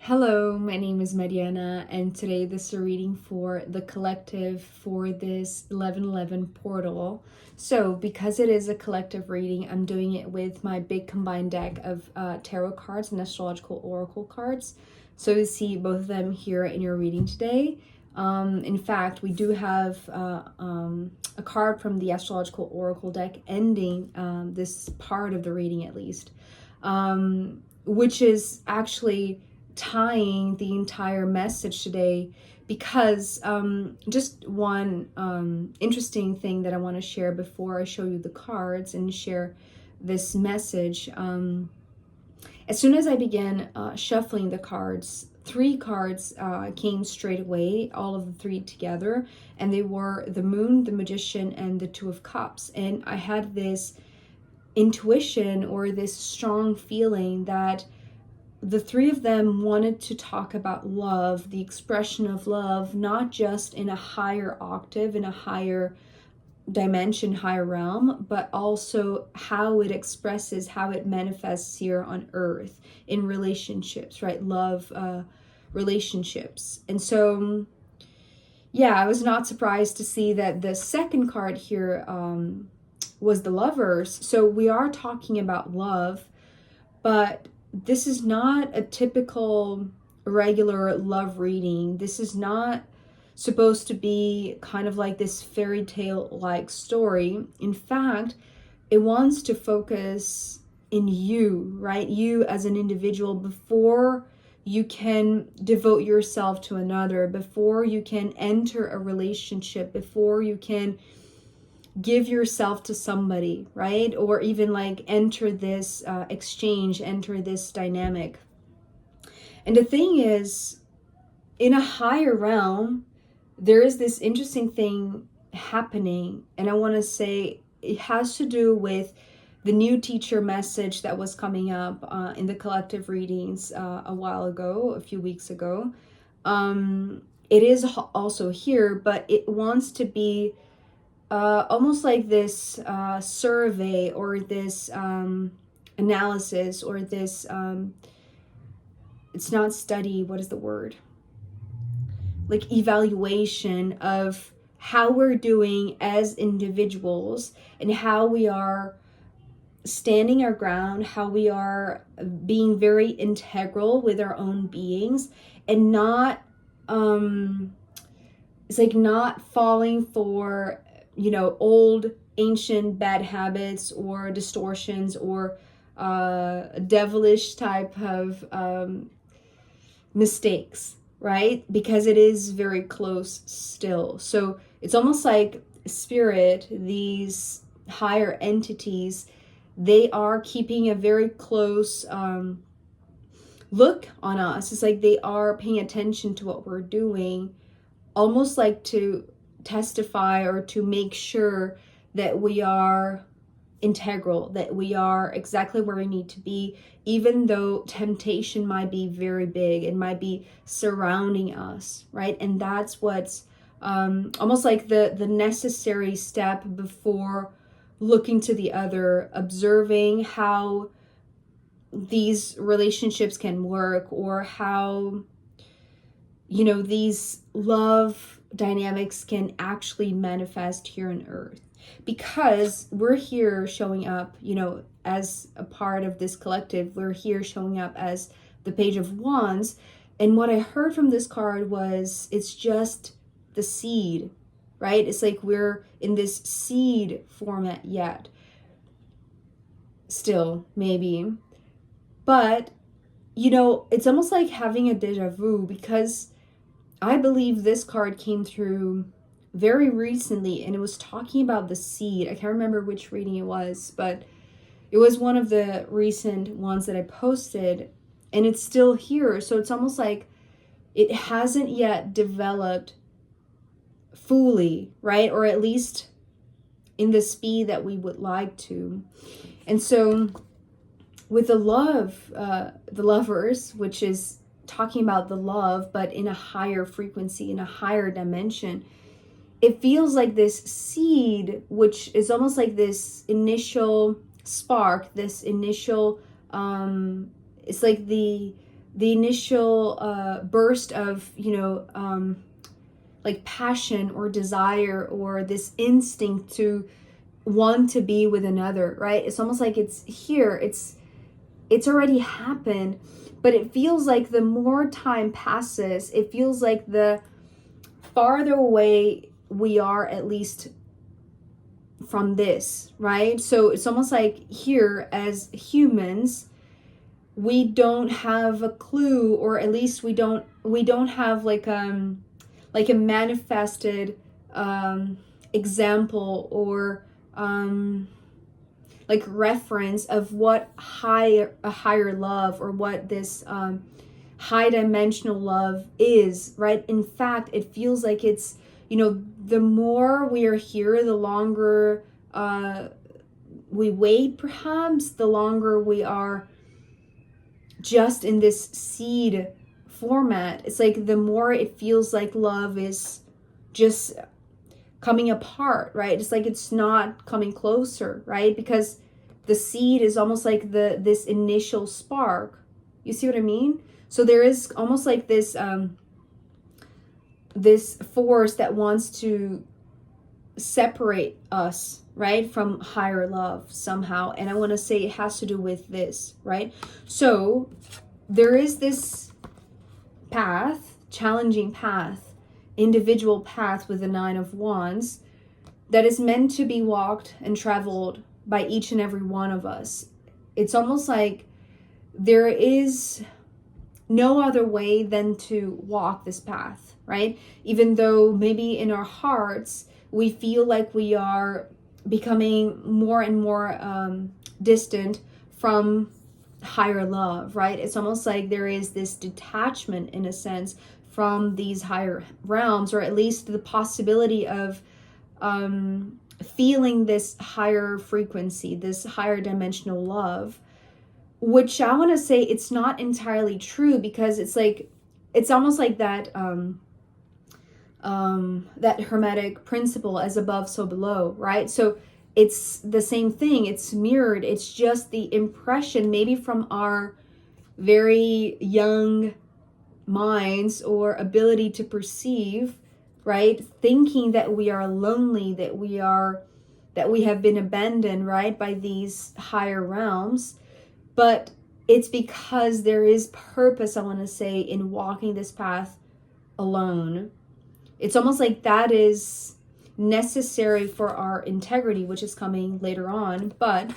Hello, my name is Mariana, and today this is a reading for the collective for this 1111 portal. So, because it is a collective reading, I'm doing it with my big combined deck of tarot cards and astrological oracle cards. So, you see both of them here in your reading today. In fact, we do have a card from the astrological oracle deck ending this part of the reading, at least, which is actually tying the entire message today because just one interesting thing that I want to share before I show you the cards and share this message. As soon as I began shuffling the cards, three cards came straight away, all of the three together, and they were the Moon, the Magician, and the Two of Cups. And I had this intuition or this strong feeling that the three of them wanted to talk about love, the expression of love, not just in a higher octave, in a higher dimension, higher realm, but also how it expresses, how it manifests here on earth in relationships, right? Love, relationships. And so, yeah, I was not surprised to see that the second card here was the Lovers. So we are talking about love, but this is not a typical regular love reading. This is not supposed to be kind of like this fairy tale like story. In fact, it wants to focus in you, right? You as an individual before you can devote yourself to another, before you can enter a relationship, before you can give yourself to somebody, right? Or even like enter this exchange, enter this dynamic. And the thing is, in a higher realm, there is this interesting thing happening. And I want to say it has to do with the new teacher message that was coming up in the collective readings a while ago, a few weeks ago. It is also here, but it wants to be almost like this survey or this analysis or this, it's not study, what is the word? Like evaluation of how we're doing as individuals and how we are standing our ground, how we are being very integral with our own beings and not, it's like not falling for old ancient bad habits or distortions or devilish type of mistakes, right? Because it is very close still. So it's almost like spirit, these higher entities, they are keeping a very close look on us. It's like they are paying attention to what we're doing, almost like to testify or to make sure that we are integral, that we are exactly where we need to be, even though temptation might be very big and might be surrounding us, right? And that's what's almost like the necessary step before looking to the other, observing how these relationships can work or how these love dynamics can actually manifest here on earth, because we're here showing up as a part of this collective. We're here showing up as the Page of Wands, and what I heard from this card was it's just the seed, right? It's like we're in this seed format yet still, maybe, but it's almost like having a deja vu, because I believe this card came through very recently and it was talking about the seed. I can't remember which reading it was, but it was one of the recent ones that I posted, and it's still here. So it's almost like it hasn't yet developed fully, right? Or at least in the speed that we would like to. And so with the Lovers, which is talking about the love, but in a higher frequency, in a higher dimension, it feels like this seed, which is almost like this initial spark, this initial, it's like the the initial burst of, like passion or desire, or this instinct to want to be with another, right? It's almost like it's here, it's already happened, but it feels like the more time passes, it feels like the farther away we are, at least from this, right? So it's almost like here, as humans, we don't have a clue, or at least we don't have like a manifested example, or like reference of what a higher love, or what this high dimensional love is, right? In fact, it feels like it's, the more we are here, the longer we wait, perhaps, the longer we are just in this seed format. It's like the more it feels like love is just coming apart, right? It's like it's not coming closer, right? Because the seed is almost like this initial spark. You see what I mean? So there is almost like this this force that wants to separate us, right, from higher love somehow. And I want to say it has to do with this, right? So there is this path, challenging path, individual path with the Nine of Wands that is meant to be walked and traveled by each and every one of us. It's almost like there is no other way than to walk this path, right? Even though maybe in our hearts we feel like we are becoming more and more distant from higher love, right? It's almost like there is this detachment, in a sense, from these higher realms, or at least the possibility of feeling this higher frequency, this higher dimensional love, which I want to say it's not entirely true, because it's like, it's almost like that that hermetic principle, as above so below, right? So it's the same thing, it's mirrored, it's just the impression, maybe from our very young minds or ability to perceive, right? Thinking that we are lonely, that we have been abandoned, right, by these higher realms. But it's because there is purpose, I want to say, in walking this path alone. It's almost like that is necessary for our integrity, which is coming later on. But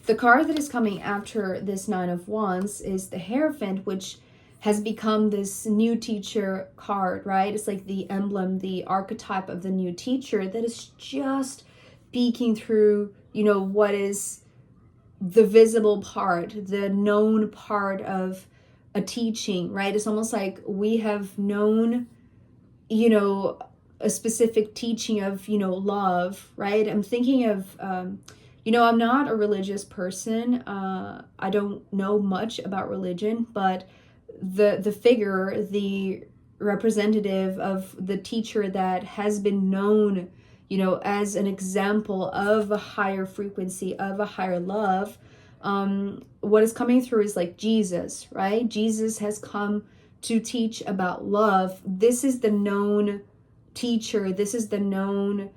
the card that is coming after this Nine of Wands is the Hierophant, which has become this new teacher card, right? It's like the emblem, the archetype of the new teacher that is just peeking through, what is the visible part, the known part of a teaching, right? It's almost like we have known, a specific teaching of, love, right? I'm thinking of, I'm not a religious person. I don't know much about religion, but the figure, the representative of the teacher that has been known, as an example of a higher frequency, of a higher love, what is coming through is like Jesus, right? Jesus has come to teach about love. This is the known teacher. This is the known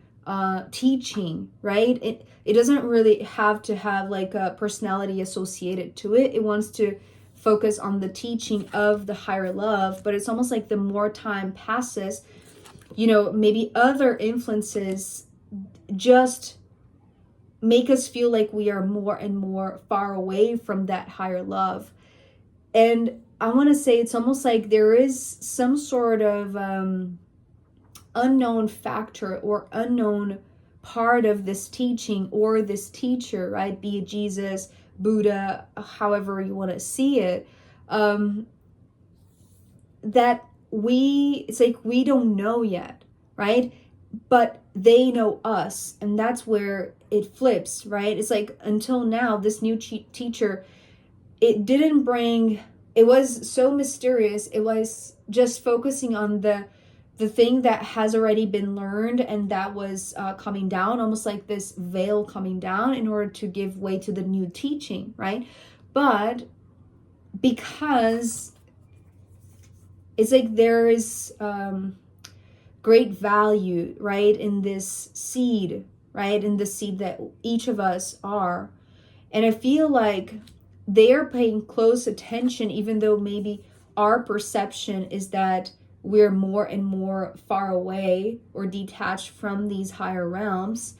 teaching, right? It doesn't really have to have like a personality associated to it. It wants to focus on the teaching of the higher love, but it's almost like the more time passes, maybe other influences just make us feel like we are more and more far away from that higher love. And I want to say it's almost like there is some sort of unknown factor or unknown part of this teaching or this teacher, right? Be it Jesus, Buddha, however you want to see it, that it's like we don't know yet, right? But they know us, and that's where it flips, right? It's like until now, this new teacher, it was so mysterious. It was just focusing on the thing that has already been learned, and that was coming down, almost like this veil coming down in order to give way to the new teaching, right? But because it's like there is great value, right, in this seed, right, in the seed that each of us are. And I feel like they are paying close attention, even though maybe our perception is that we're more and more far away or detached from these higher realms,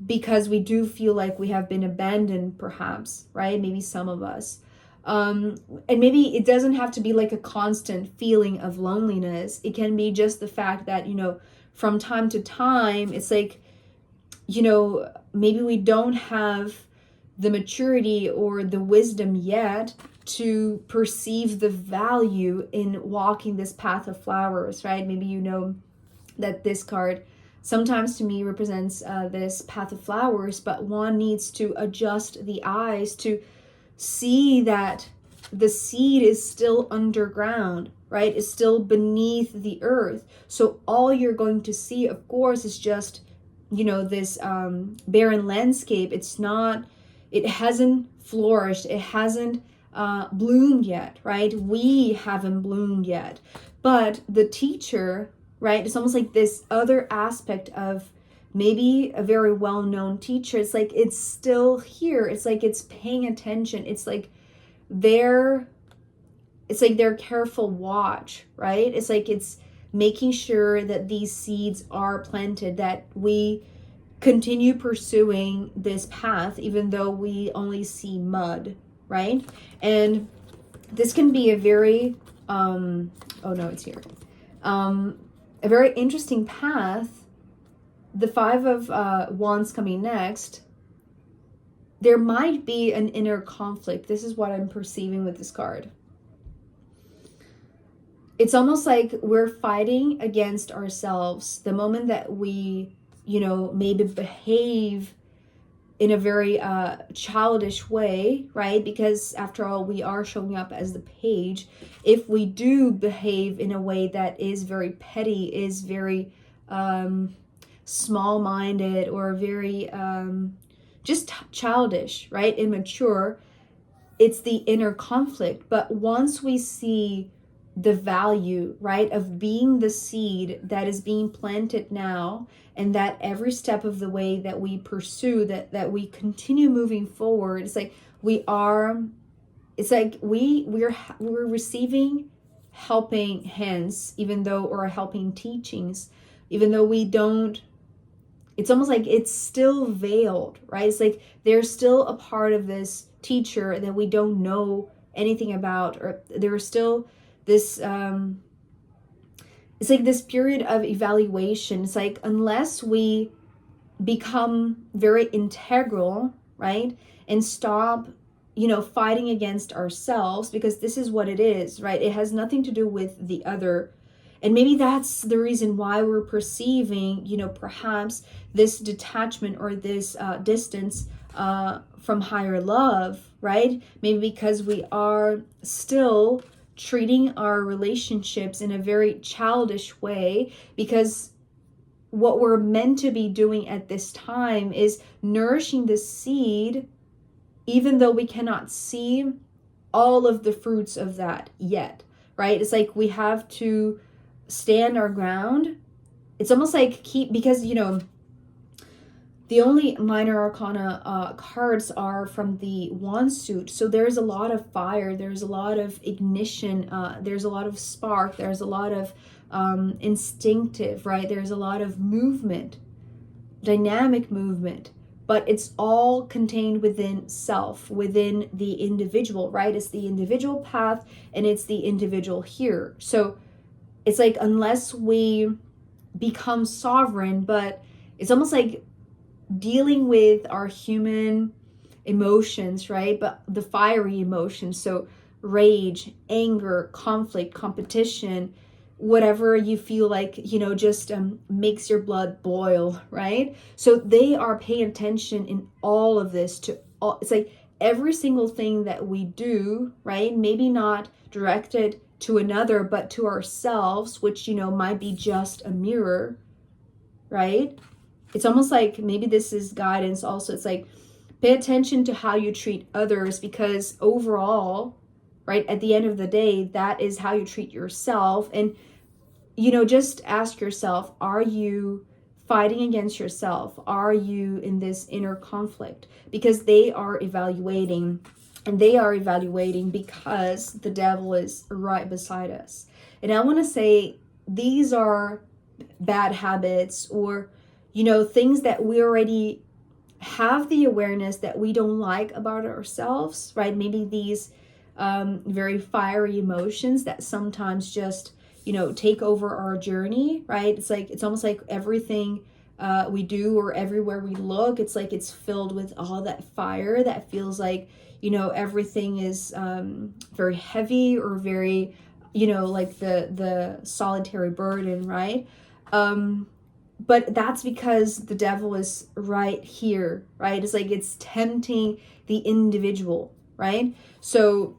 because we do feel like we have been abandoned, perhaps, right? Maybe some of us. And maybe it doesn't have to be like a constant feeling of loneliness. It can be just the fact that, from time to time, it's like, maybe we don't have the maturity or the wisdom yet to perceive the value in walking this path of flowers, right? Maybe that this card sometimes to me represents this path of flowers, but one needs to adjust the eyes to see that the seed is still underground, right? It's still beneath the earth. So all you're going to see, of course, is just, this barren landscape. It hasn't flourished. It hasn't bloomed yet, right? We haven't bloomed yet. But the teacher, right, it's almost like this other aspect of maybe a very well-known teacher. It's like it's still here. It's like it's paying attention. It's like their careful watch, right? It's like it's making sure that these seeds are planted, that we continue pursuing this path even though we only see mud, right? And this can be a very a very interesting path. The Five of Wands coming next, there might be an inner conflict. This is what I'm perceiving with this card. It's almost like we're fighting against ourselves. The moment that we, maybe behave in a very childish way, right? Because after all, we are showing up as the page. If we do behave in a way that is very petty, is very small-minded, or very just childish, right? Immature, it's the inner conflict. But once we see the value, right, of being the seed that is being planted now, and that every step of the way that we pursue, that we continue moving forward, it's like we're receiving helping hands, even though, or helping teachings, even though we don't. It's almost like it's still veiled, right? It's like there's still a part of this teacher that we don't know anything about, or there's still this it's like this period of evaluation. It's like unless we become very integral, right, and stop fighting against ourselves, because this is what it is, right? It has nothing to do with the other. And maybe that's the reason why we're perceiving perhaps this detachment or this distance from higher love, right? Maybe because we are still treating our relationships in a very childish way, because what we're meant to be doing at this time is nourishing the seed, even though we cannot see all of the fruits of that yet, right? It's like we have to stand our ground. It's almost like because the only minor arcana cards are from the wand suit. So there's a lot of fire, there's a lot of ignition, there's a lot of spark, there's a lot of instinctive, right? There's a lot of movement, dynamic movement, but it's all contained within self, within the individual, right? It's the individual path, and it's the individual here. So it's like unless we become sovereign, but it's almost like dealing with our human emotions, right? But the fiery emotions, so rage, anger, conflict, competition, whatever you feel like, just makes your blood boil, right? So they are paying attention in all of this to all. It's like every single thing that we do, right? Maybe not directed to another, but to ourselves, which, might be just a mirror, right? It's almost like maybe this is guidance also. It's like pay attention to how you treat others, because overall, right? At the end of the day, that is how you treat yourself. And, you know, just ask yourself, are you fighting against yourself? Are you in this inner conflict? Because they are evaluating, and they are evaluating because the devil is right beside us. And I want to say these are bad habits, or, you know, things that we already have the awareness that we don't like about ourselves, right? Maybe these very fiery emotions that sometimes just, you know, take over our journey, right? It's like, it's almost like everything we do, or everywhere we look, it's like it's filled with all that fire that feels like, you know, everything is very heavy, or very, you know, like the solitary burden, right? But that's because the devil is right here, right? It's like it's tempting the individual, right? So,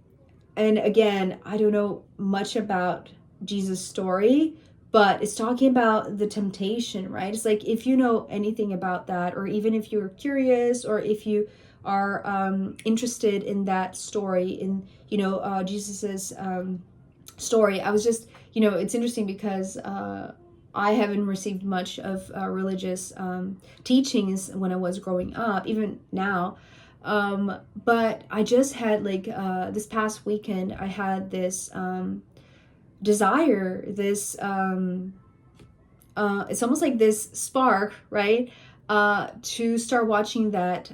and again, I don't know much about Jesus' story, but it's talking about the temptation, right? It's like, if you know anything about that, or even if you're curious, or if you are interested in that story, in, you know, Jesus's story. I was just, you know, it's interesting because I haven't received much of religious teachings when I was growing up, even now. But I just had like this past weekend, I had this desire, this it's almost like this spark, right? To start watching that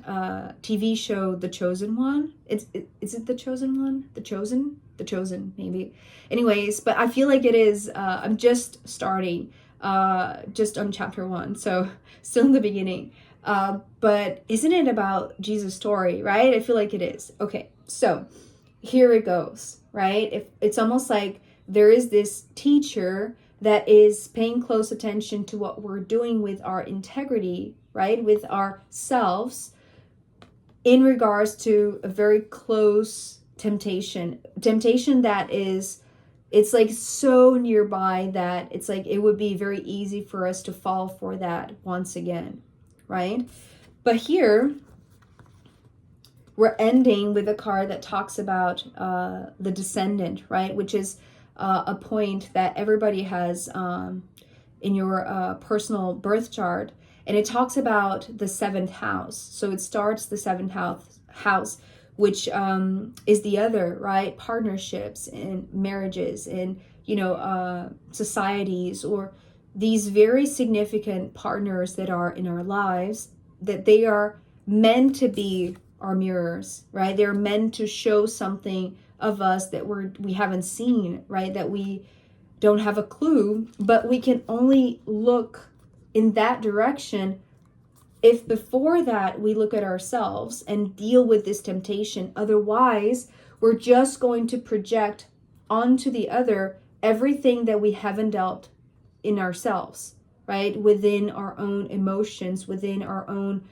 TV show, The Chosen One. Is it The Chosen One? The Chosen, maybe. Anyways, but I feel like it is. I'm just starting, just on chapter 1, so still in the beginning. But isn't it about Jesus' story, right? I feel like it is. Okay, so here it goes, right? If it's almost like there is this teacher that is paying close attention to what we're doing with our integrity, right? With ourselves, in regards to a very close temptation that is, it's like so nearby that it's like it would be very easy for us to fall for that once again, right? But here we're ending with a card that talks about the descendant, right? Which is a point that everybody has in your personal birth chart. And it talks about the 7th house. So it starts the 7th house, which is the other, right? Partnerships and marriages and, you know, societies, or these very significant partners that are in our lives, that they are meant to be our mirrors, right? They're meant to show something of us that we haven't seen, right? That we don't have a clue, but we can only look in that direction if before that we look at ourselves and deal with this temptation. Otherwise, we're just going to project onto the other everything that we haven't dealt in ourselves, right? Within our own emotions, within our own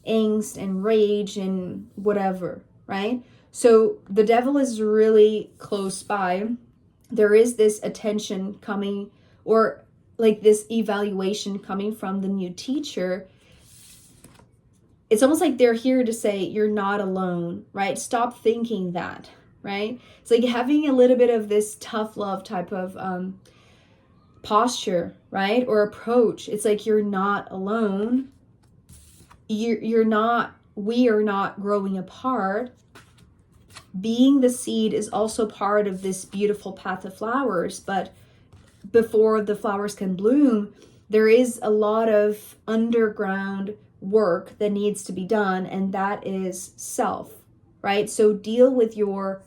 angst and rage and whatever, right? So the devil is really close by. There is this attention coming, or like this evaluation coming from the new teacher. It's almost like they're here to say, you're not alone, right? Stop thinking that, right? It's like having a little bit of this tough love type of posture, right? Or approach. It's like, you're not alone. You're not, we are not growing apart. Being the seed is also part of this beautiful path of flowers, but before the flowers can bloom, there is a lot of underground work that needs to be done, and that is self, right? So deal with your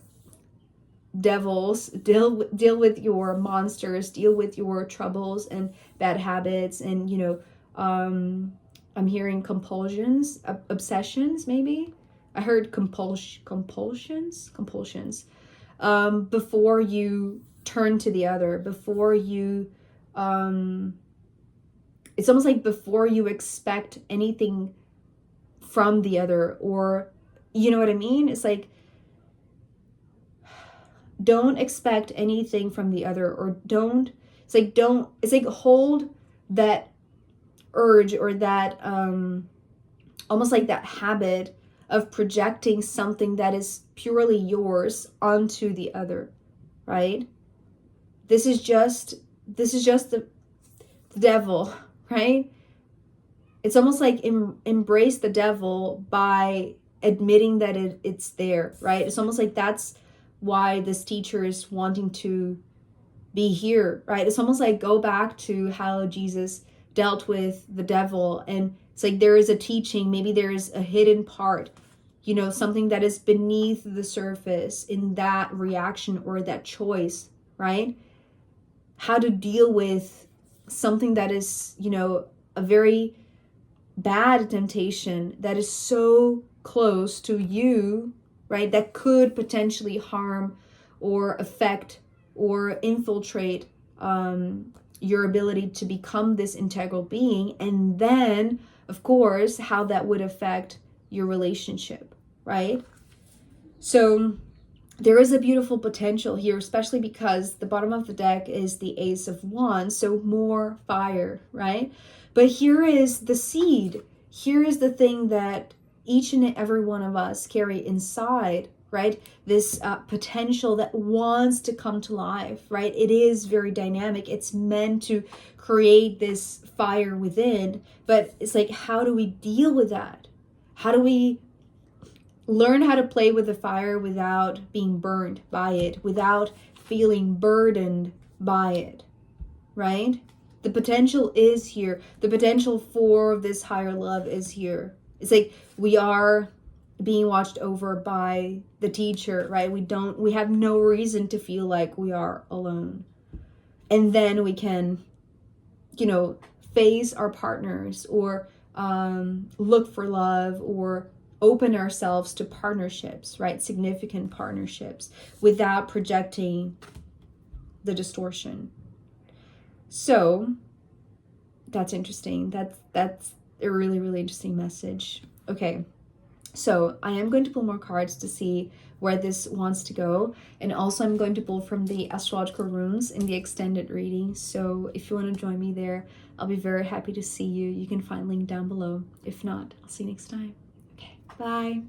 devils, deal with your monsters, deal with your troubles and bad habits, and, you know, I'm hearing compulsions, obsessions, maybe. I heard compulsions. Before you turn to the other, before you, it's almost like before you expect anything from the other, or, you know what I mean? It's like, don't expect anything from the other, or it's like hold that urge, or that, almost like that habit of projecting something that is purely yours onto the other, right? This is just the devil, right? It's almost like embrace the devil by admitting that it's there, right? It's almost like that's why this teacher is wanting to be here, right? It's almost like go back to how Jesus dealt with the devil, and it's like there is a teaching, maybe there is a hidden part, you know, something that is beneath the surface in that reaction or that choice, right? How to deal with something that is, you know, a very bad temptation that is so close to you, right? That could potentially harm or affect or infiltrate your ability to become this integral being. And then, of course, how that would affect your relationship, right? So there is a beautiful potential here, especially because the bottom of the deck is the Ace of Wands, so more fire, right? But here is the seed. Here is the thing that each and every one of us carry inside, right? This potential that wants to come to life, right? It is very dynamic. It's meant to create this fire within, but it's like, how do we deal with that? How do we learn how to play with the fire without being burned by it, without feeling burdened by it, right? The potential is here. The potential for this higher love is here. It's like we are being watched over by the teacher, right? We have no reason to feel like we are alone. And then we can, you know, face our partners or look for love or open ourselves to partnerships, right? Significant partnerships without projecting the distortion. So that's interesting. That's a really, really interesting message. Okay, so I am going to pull more cards to see where this wants to go. And also I'm going to pull from the astrological runes in the extended reading. So if you want to join me there, I'll be very happy to see you. You can find link down below. If not, I'll see you next time. Okay, bye.